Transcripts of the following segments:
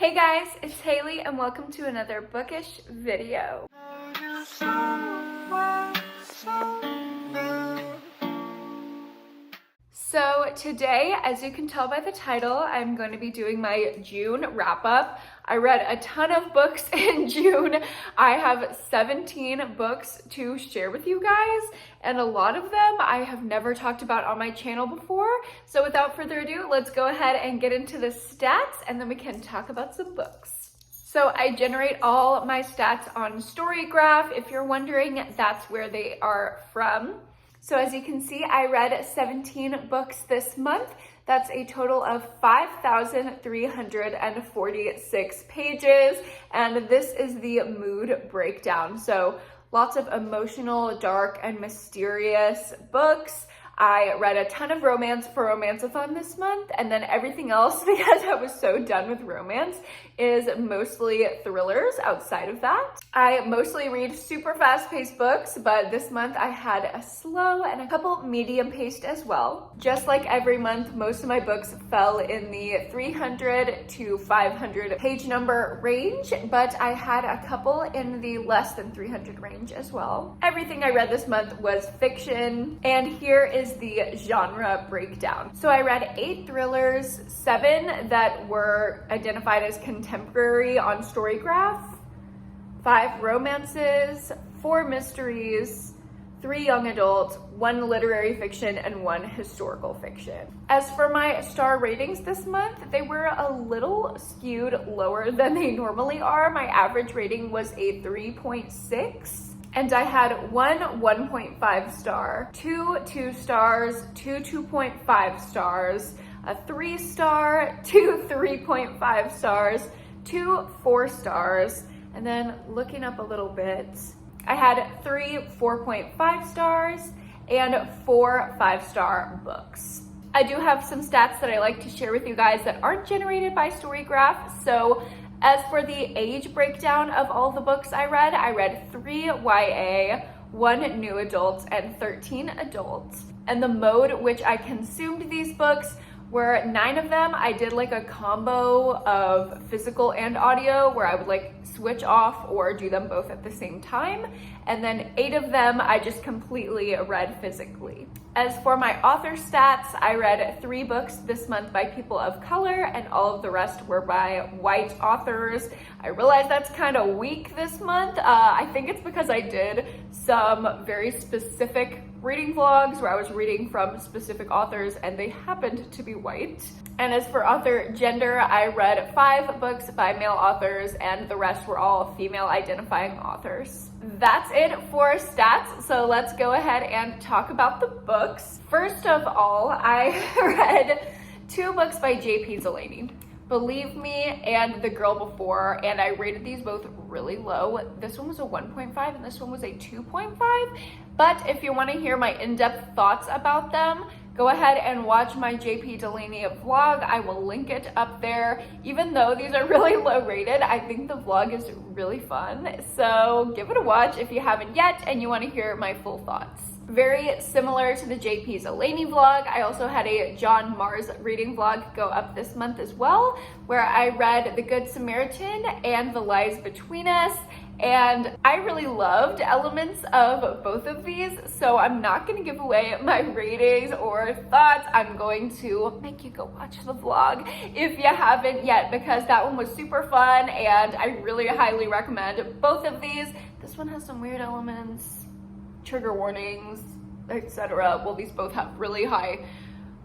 Hey guys, it's Haley and welcome to another bookish video. So today, as you can tell by the title, I'm going to be doing my June wrap-up. I read a ton of books in June. I have 17 books to share with you guys, and a lot of them I have never talked about on my channel before. So without further ado, let's go ahead and get into the stats, and then we can talk about some books. So I generate all my stats on Storygraph. If you're wondering, that's where they are from. So as you can see, I read 17 books this month. That's a total of 5,346 pages. And this is the mood breakdown. So lots of emotional, dark, and mysterious books. I read a ton of romance for Romanceathon this month, and then everything else, because I was so done with romance, is mostly thrillers outside of that. I mostly read super fast-paced books, but this month I had a slow and a couple medium-paced as well. Just like every month, most of my books fell in the 300 to 500 page number range, but I had a couple in the less than 300 range as well. Everything I read this month was fiction, and here is the genre breakdown. So I read 8 thrillers, 7 that were identified as contemporary on Storygraph, 5 romances, 4 mysteries, 3 young adult, 1 literary fiction, and 1 historical fiction. As for my star ratings this month, they were a little skewed lower than they normally are. My average rating was a 3.6. And I had 1 1.5 star, 2 2 stars, 2 2.5 stars, a 3 star, 2 3.5 stars, 2 4 stars, and then looking up a little bit, I had 3 4.5 stars and 4 5-star books. I do have some stats that I like to share with you guys that aren't generated by Storygraph. So as for the age breakdown of all the books I read 3 YA, 1 new adult, and 13 adults. And the mode which I consumed these books were 9 of them. I did like a combo of physical and audio where I would like switch off or do them both at the same time. And then 8 of them I just completely read physically. As for my author stats, I read 3 books this month by people of color, and all of the rest were by white authors. I realize that's kind of weak this month. I think it's because I did some very specific reading vlogs where I was reading from specific authors and they happened to be white. And as for author gender, I read 5 books by male authors and the rest were all female identifying authors. That's it for stats, so let's go ahead and talk about the books. First of all, I read 2 books by J.P. Delaney, Believe Me and The Girl Before, and I rated these both really low. This one was a 1.5 and this one was a 2.5, but if you want to hear my in-depth thoughts about them, go ahead and watch my JP Delaney vlog. I will link it up there. Even though these are really low rated, I think the vlog is really fun. So give it a watch if you haven't yet and you want to hear my full thoughts. Very similar to the JP Delaney vlog, I also had a John Mars reading vlog go up this month as well, where I read The Good Samaritan and The Lies Between Us. And I really loved elements of both of these, so I'm not going to give away my ratings or thoughts. I'm going to make you go watch the vlog if you haven't yet, because that one was super fun and I really highly recommend both of these. This one has some weird elements, trigger warnings, etc. Well, these both have really high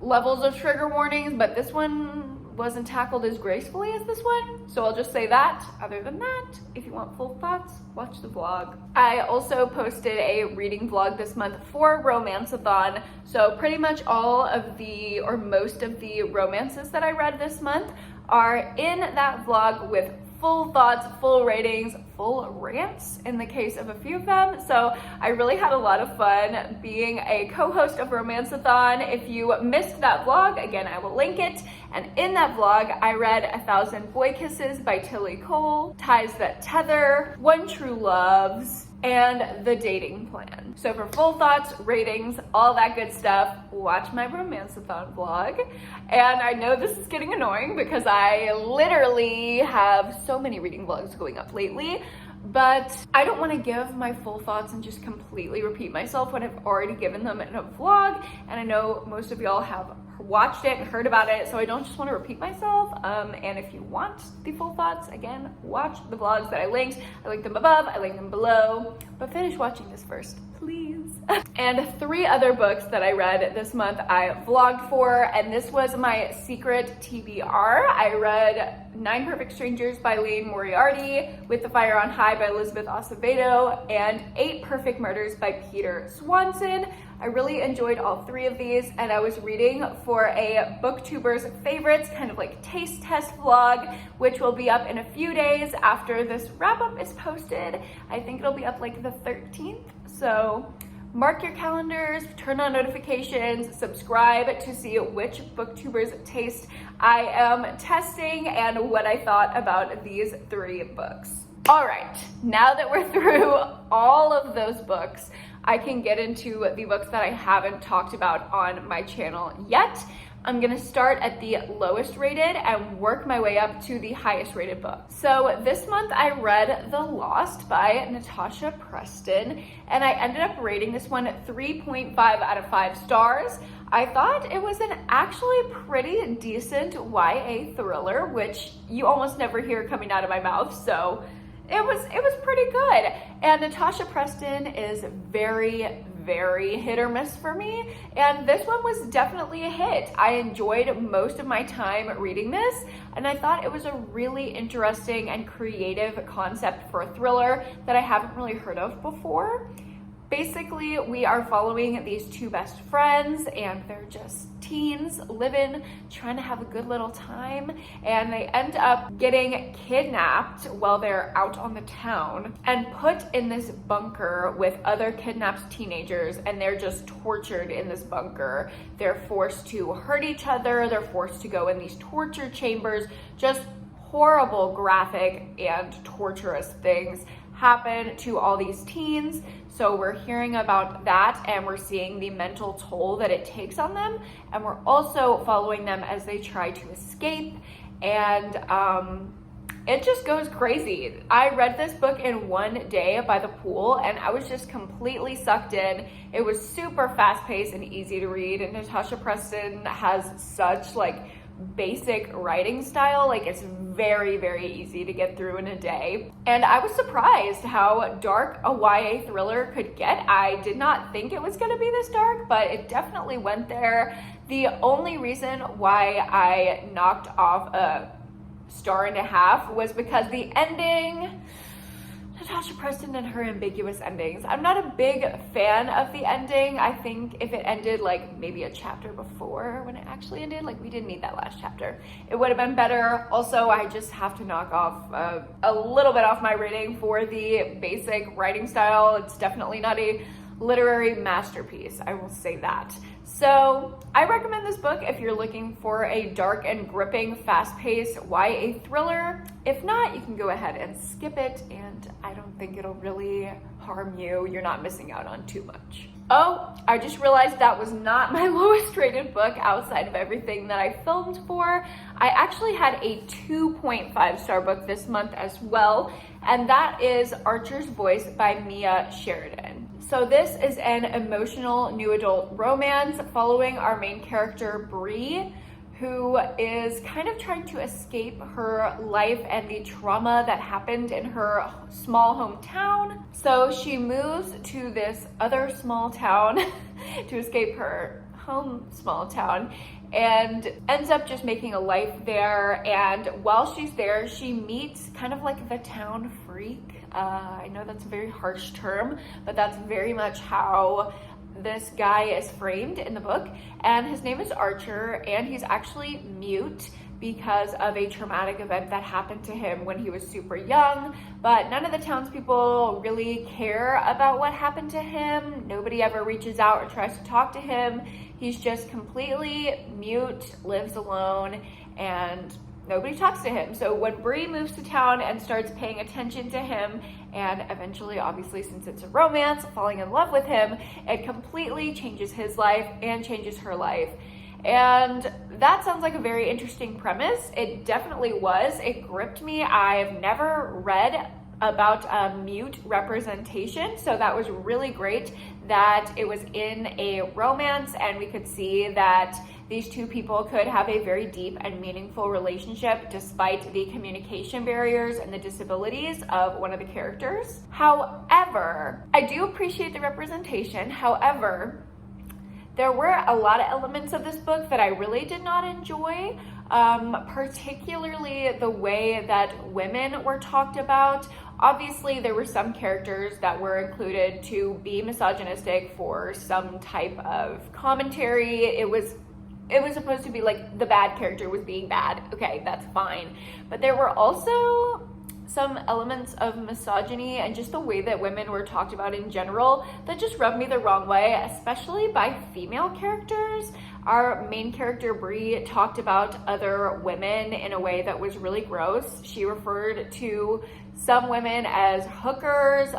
levels of trigger warnings, but this one wasn't tackled as gracefully as this one, so I'll just say that. Other than that, if you want full thoughts, watch the vlog. I also posted a reading vlog this month for Romanceathon, so pretty much all of the, or most of the romances that I read this month are in that vlog with full thoughts, full ratings, full rants in the case of a few of them. So I really had a lot of fun being a co-host of Romanceathon. If you missed that vlog, again, I will link it. And in that vlog, I read 1,000 Boy Kisses by Tilly Cole, Ties That Tether, One True Loves, and The Dating Plan. So for full thoughts, ratings, all that good stuff, watch my Romanceathon vlog. And I know this is getting annoying because I literally have so many reading vlogs going up lately, but I don't want to give my full thoughts and just completely repeat myself when I've already given them in a vlog. And I know most of y'all have watched it and heard about it, so I don't just want to repeat myself. And if you want the full thoughts, again, watch the vlogs that I linked. I linked them above, I linked them below, but finish watching this first, please. And 3 other books that I read this month I vlogged for, and this was my secret TBR. I read 9 Perfect Strangers by Liane Moriarty, With the Fire on High by Elizabeth Acevedo, and 8 Perfect Murders by Peter Swanson. I really enjoyed all 3 of these, and I was reading for a booktuber's favorites, kind of like taste test vlog, which will be up in a few days after this wrap up is posted. I think it'll be up like the 13th, so mark your calendars, turn on notifications, subscribe to see which booktuber's taste I am testing and what I thought about these 3 books. All right, now that we're through all of those books, I can get into the books that I haven't talked about on my channel yet. I'm gonna start at the lowest rated and work my way up to the highest rated book. So this month I read The Lost by Natasha Preston, and I ended up rating this one 3.5 out of 5 stars. I thought it was an actually pretty decent YA thriller, which you almost never hear coming out of my mouth, so it was pretty good. And Natasha Preston is very, very hit or miss for me, and this one was definitely a hit. I enjoyed most of my time reading this, and I thought it was a really interesting and creative concept for a thriller that I haven't really heard of before. Basically, we are following these 2 best friends, and they're just teens living, trying to have a good little time, and they end up getting kidnapped while they're out on the town and put in this bunker with other kidnapped teenagers, and they're just tortured in this bunker. They're forced to hurt each other, they're forced to go in these torture chambers. Just horrible, graphic, and torturous things happen to all these teens. So we're hearing about that, and we're seeing the mental toll that it takes on them, and we're also following them as they try to escape, and it just goes crazy. I read this book in one day by the pool, and I was just completely sucked in. It was super fast-paced and easy to read, and Natasha Preston has such like basic writing style. Like, it's very, very easy to get through in a day. And I was surprised how dark a YA thriller could get. I did not think it was going to be this dark, but it definitely went there. The only reason why I knocked off a 1.5 stars was because the ending, Natasha Preston and her ambiguous endings. I'm not a big fan of the ending. I think if it ended like maybe a chapter before when it actually ended, like we didn't need that last chapter, it would have been better. Also, I just have to knock off a little bit off my rating for the basic writing style. It's definitely not a literary masterpiece, I will say that. So I recommend this book if you're looking for a dark and gripping, fast-paced YA thriller. If not, you can go ahead and skip it, and I don't think it'll really harm you. You're not missing out on too much. Oh, I just realized that was not my lowest rated book outside of everything that I filmed for. I actually had a 2.5 star book this month as well, and that is Archer's Voice by Mia Sheridan. So this is an emotional new adult romance following our main character, Bree, who is kind of trying to escape her life and the trauma that happened in her small hometown. So she moves to this other small town to escape her home small town and ends up just making a life there. And while she's there, she meets kind of like the town freak. I know that's a very harsh term, but that's very much how this guy is framed in the book, and his name is Archer, and he's actually mute, because of a traumatic event that happened to him when he was super young, but none of the townspeople really care about what happened to him. Nobody ever reaches out or tries to talk to him. He's just completely mute, lives alone, and nobody talks to him. So when Bree moves to town and starts paying attention to him, and eventually, obviously, since it's a romance, falling in love with him, it completely changes his life and changes her life. And that sounds like a very interesting premise. It definitely was. It gripped me. I've never read about mute representation, so that was really great that it was in a romance and we could see that these two people could have a very deep and meaningful relationship despite the communication barriers and the disabilities of one of the characters. However, I do appreciate the representation. However, there were a lot of elements of this book that I really did not enjoy, particularly the way that women were talked about. Obviously, there were some characters that were included to be misogynistic for some type of commentary. It was supposed to be like the bad character was being bad. Okay, that's fine. But there were also some elements of misogyny and just the way that women were talked about in general that just rubbed me the wrong way, especially by female characters. Our main character, Bree, talked about other women in a way that was really gross. She referred to some women as hookers,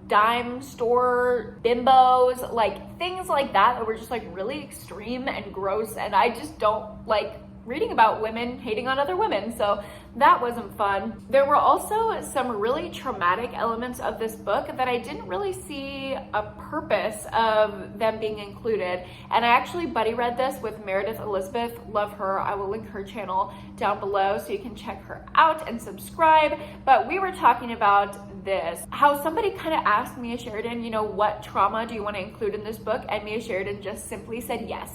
dime store bimbos, like things like that were just like really extreme and gross, and I just don't like reading about women hating on other women, so that wasn't fun. There were also some really traumatic elements of this book that I didn't really see a purpose of them being included, and I actually buddy read this with Meredith Elizabeth. Love her. I will link her channel down below so you can check her out and subscribe. But we were talking about this, how somebody kind of asked Mia Sheridan, you know, what trauma do you want to include in this book? And Mia Sheridan just simply said yes.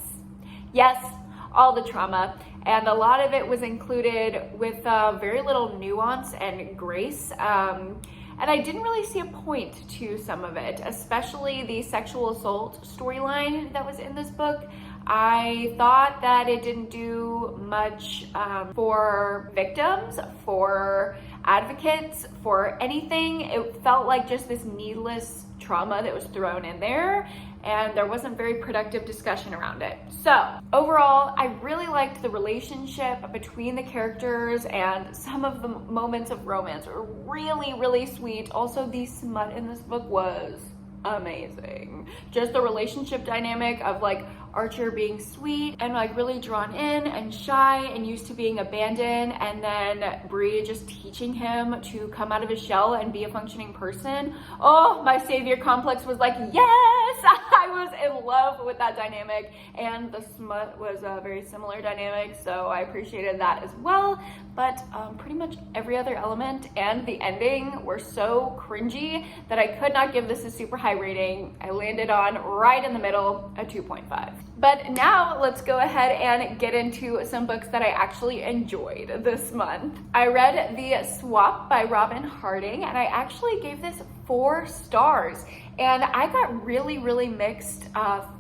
Yes, all the trauma. And a lot of it was included with very little nuance and grace. And I didn't really see a point to some of it, especially the sexual assault storyline that was in this book. I thought that it didn't do much for victims, for advocates, for anything. It felt like just this needless trauma that was thrown in there, and there wasn't very productive discussion around it. So overall, I really liked the relationship between the characters, and some of the moments of romance were really, really sweet. Also, the smut in this book was amazing. Just the relationship dynamic of like Archer being sweet and like really drawn in and shy and used to being abandoned, and then Bree just teaching him to come out of his shell and be a functioning person. Oh, my savior complex was like, yes! I was in love with that dynamic, and the smut was a very similar dynamic, so I appreciated that as well. But pretty much every other element and the ending were so cringy that I could not give this a super high rating. I landed on right in the middle, a 2.5. But now let's go ahead and get into some books that I actually enjoyed this month. I read The Swap by Robin Harding, and I actually gave this 4 stars. And I got really, really mixed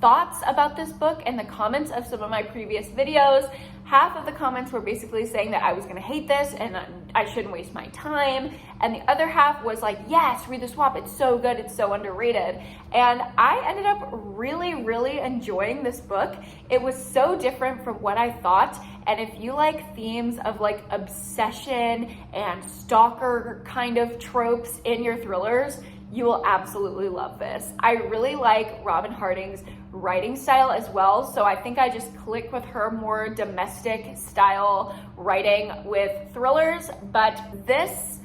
thoughts about this book in the comments of some of my previous videos. Half of the comments were basically saying that I was gonna hate this and I shouldn't waste my time. And the other half was like, yes, read The Swap, it's so good, it's so underrated. And I ended up really, really enjoying this book. It was so different from what I thought. And if you like themes of like obsession and stalker kind of tropes in your thrillers, you will absolutely love this. I really like Robin Harding's writing style as well, so I think I just click with her more domestic style writing with thrillers. But this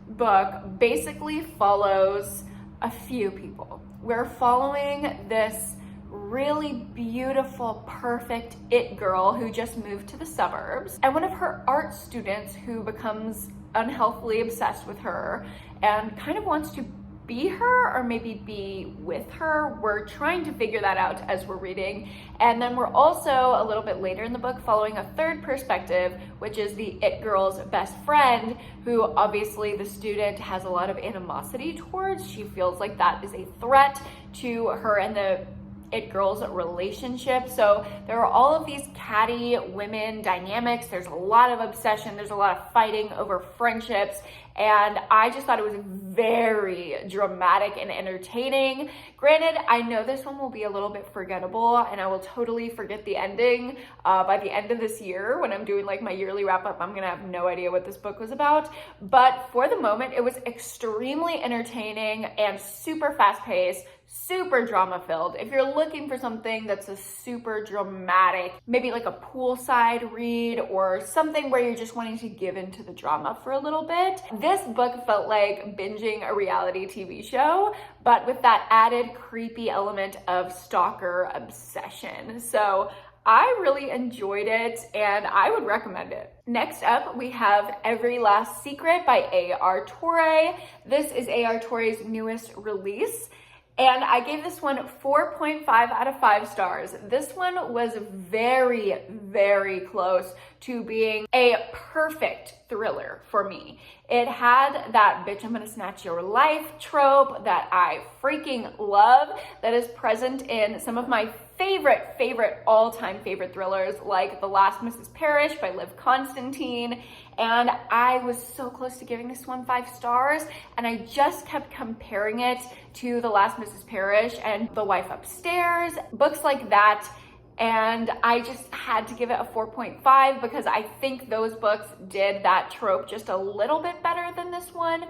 book basically follows a few people. We're following this really beautiful, perfect it girl who just moved to the suburbs, and one of her art students who becomes unhealthily obsessed with her and kind of wants to be her or maybe be with her. We're trying to figure that out as we're reading. And then we're also a little bit later in the book following a third perspective, which is the it girl's best friend, who obviously the student has a lot of animosity towards. She feels like that is a threat to her and the it girl's relationship. So there are all of these catty women dynamics. There's a lot of obsession. There's a lot of fighting over friendships. And I just thought it was very dramatic and entertaining. Granted, I know this one will be a little bit forgettable and I will totally forget the ending by the end of this year when I'm doing like my yearly wrap up. I'm gonna have no idea what this book was about. But for the moment, it was extremely entertaining and super fast paced, super drama filled. If you're looking for something that's a super dramatic, maybe like a poolside read or something where you're just wanting to give into the drama for a little bit, this book felt like binging a reality TV show, but with that added creepy element of stalker obsession. So I really enjoyed it and I would recommend it. Next up, we have Every Last Secret by A.R. Torre. This is A.R. Torre's newest release. And I gave this one 4.5 out of 5 stars. This one was very, very close to being a perfect thriller for me. It had that bitch, I'm gonna snatch your life trope that I freaking love, that is present in some of my favorite all-time favorite thrillers like The Last Mrs. Parrish by Liv Constantine. And I was so close to giving this one 5 stars, and I just kept comparing it to The Last Mrs. Parrish and The Wife Upstairs, books like that. And I just had to give it a 4.5 because I think those books did that trope just a little bit better than this one.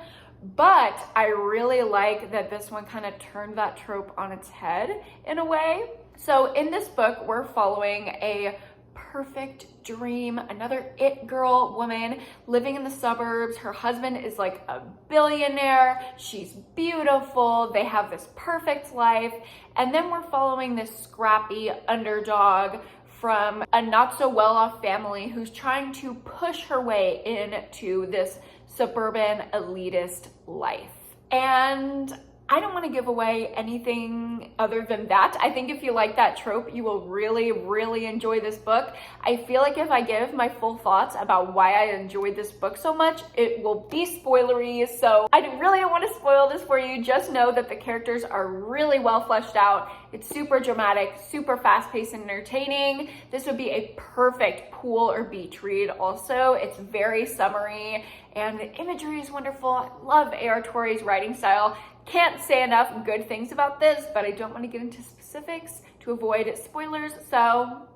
But I really like that this one kind of turned that trope on its head in a way. So in this book, we're following a perfect dream, another it girl woman living in the suburbs. Her husband is like a billionaire. She's beautiful. They have this perfect life. And then we're following this scrappy underdog from a not so well-off family who's trying to push her way into this suburban elitist life. And I don't want to give away anything other than that. I think if you like that trope, you will really, really enjoy this book. I feel like if I give my full thoughts about why I enjoyed this book so much, it will be spoilery. So I really don't want to spoil this for you. Just know that the characters are really well fleshed out. It's super dramatic, super fast-paced and entertaining. This would be a perfect pool or beach read also. It's very summery and the imagery is wonderful. I love A.R. Torre's writing style. Can't say enough good things about this, but I don't want to get into specifics to avoid spoilers, so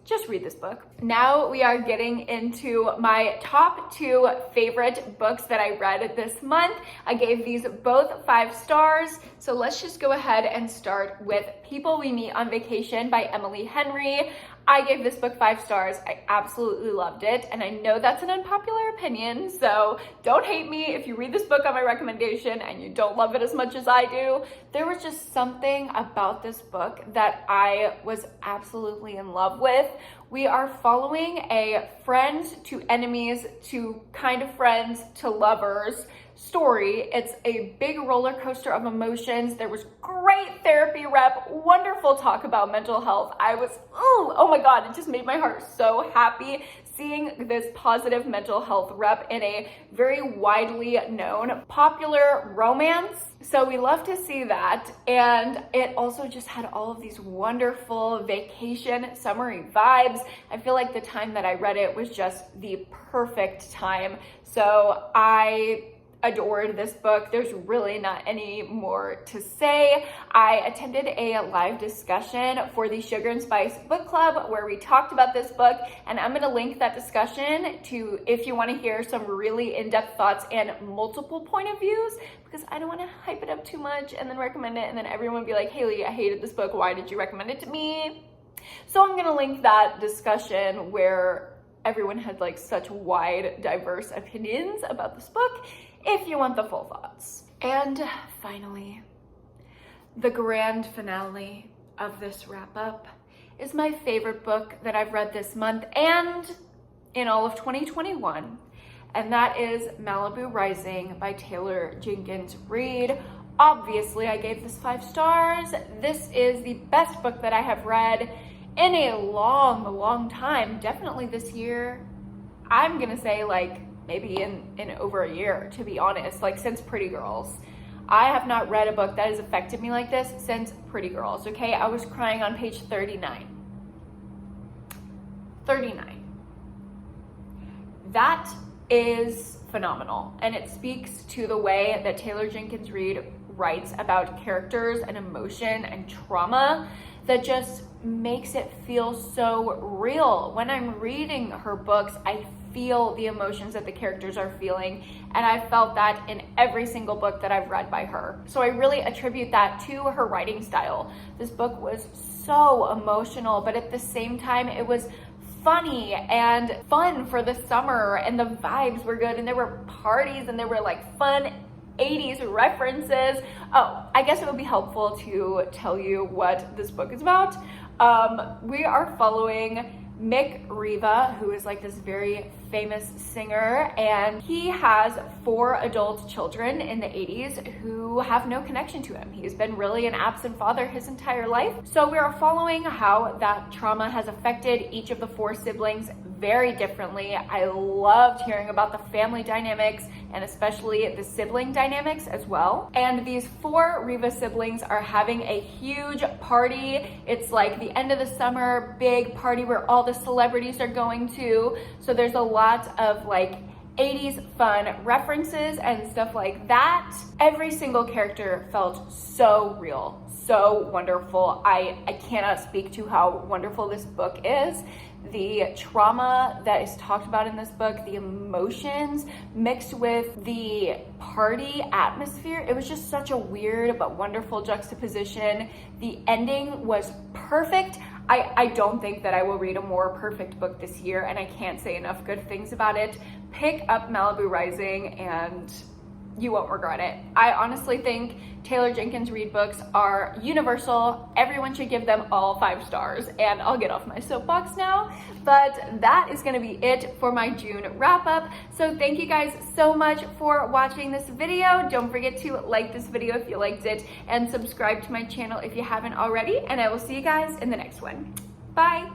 just read this book. Now we are getting into my top 2 favorite books that I read this month. I gave these both 5 stars, so let's just go ahead and start with People We Meet on Vacation by Emily Henry. I gave this book 5 stars. I absolutely loved it. And I know that's an unpopular opinion, so don't hate me if you read this book on my recommendation and you don't love it as much as I do. There was just something about this book that I was absolutely in love with. We are following a friends to enemies to kind of friends to lovers story. It's a big roller coaster of emotions. There was great therapy rep, wonderful talk about mental health. I was, oh my God, it just made my heart so happy seeing this positive mental health rep in a very widely known popular romance. So we love to see that. And it also just had all of these wonderful vacation summery vibes. I feel like the time that I read it was just the perfect time. So I adored this book. There's really not any more to say. I attended a live discussion for the Sugar and Spice Book Club where we talked about this book, and I'm going to link that discussion to if you want to hear some really in-depth thoughts and multiple point of views, because I don't want to hype it up too much and then recommend it and then everyone be like, Haley, I hated this book. Why did you recommend it to me? So I'm going to link that discussion where everyone had like such wide, diverse opinions about this book if you want the full thoughts. And finally, the grand finale of this wrap up is my favorite book that I've read this month and in all of 2021, and that is Malibu Rising by Taylor Jenkins Reid. Obviously, I gave this 5 stars. This is the best book that I have read in a long time, definitely this year. I'm gonna say like maybe in over a year, to be honest, like since Pretty Girls. I have not read a book that has affected me like this since Pretty Girls, okay? I was crying on page 39. 39. That is phenomenal, and it speaks to the way that Taylor Jenkins Reid writes about characters and emotion and trauma that just makes it feel so real. When I'm reading her books, I feel the emotions that the characters are feeling, and I felt that in every single book that I've read by her. So I really attribute that to her writing style. This book was so emotional, but at the same time, it was funny and fun for the summer, and the vibes were good, and there were parties, and there were like fun 80s references. Oh, I guess it would be helpful to tell you what this book is about. We are following Mick Riva, who is like this very famous singer, and he has 4 adult children in the 80s who have no connection to him. He's been really an absent father his entire life. So we are following how that trauma has affected each of the 4 siblings very differently. I loved hearing about the family dynamics and especially the sibling dynamics as well. And these 4 Riva siblings are having a huge party. It's like the end of the summer big party where all the celebrities are going to. So there's a lot of like 80s fun references and stuff like that. Every single character felt so real, so wonderful. I cannot speak to how wonderful this book is. The trauma that is talked about in this book, the emotions mixed with the party atmosphere, it was just such a weird but wonderful juxtaposition. The ending was perfect. I don't think that I will read a more perfect book this year, and I can't say enough good things about it. Pick up Malibu Rising and you won't regret it. I honestly think Taylor Jenkins Reid books are universal. Everyone should give them all 5 stars, and I'll get off my soapbox now. But that is gonna be it for my June wrap up. So thank you guys so much for watching this video. Don't forget to like this video if you liked it, and subscribe to my channel if you haven't already, and I will see you guys in the next one. Bye.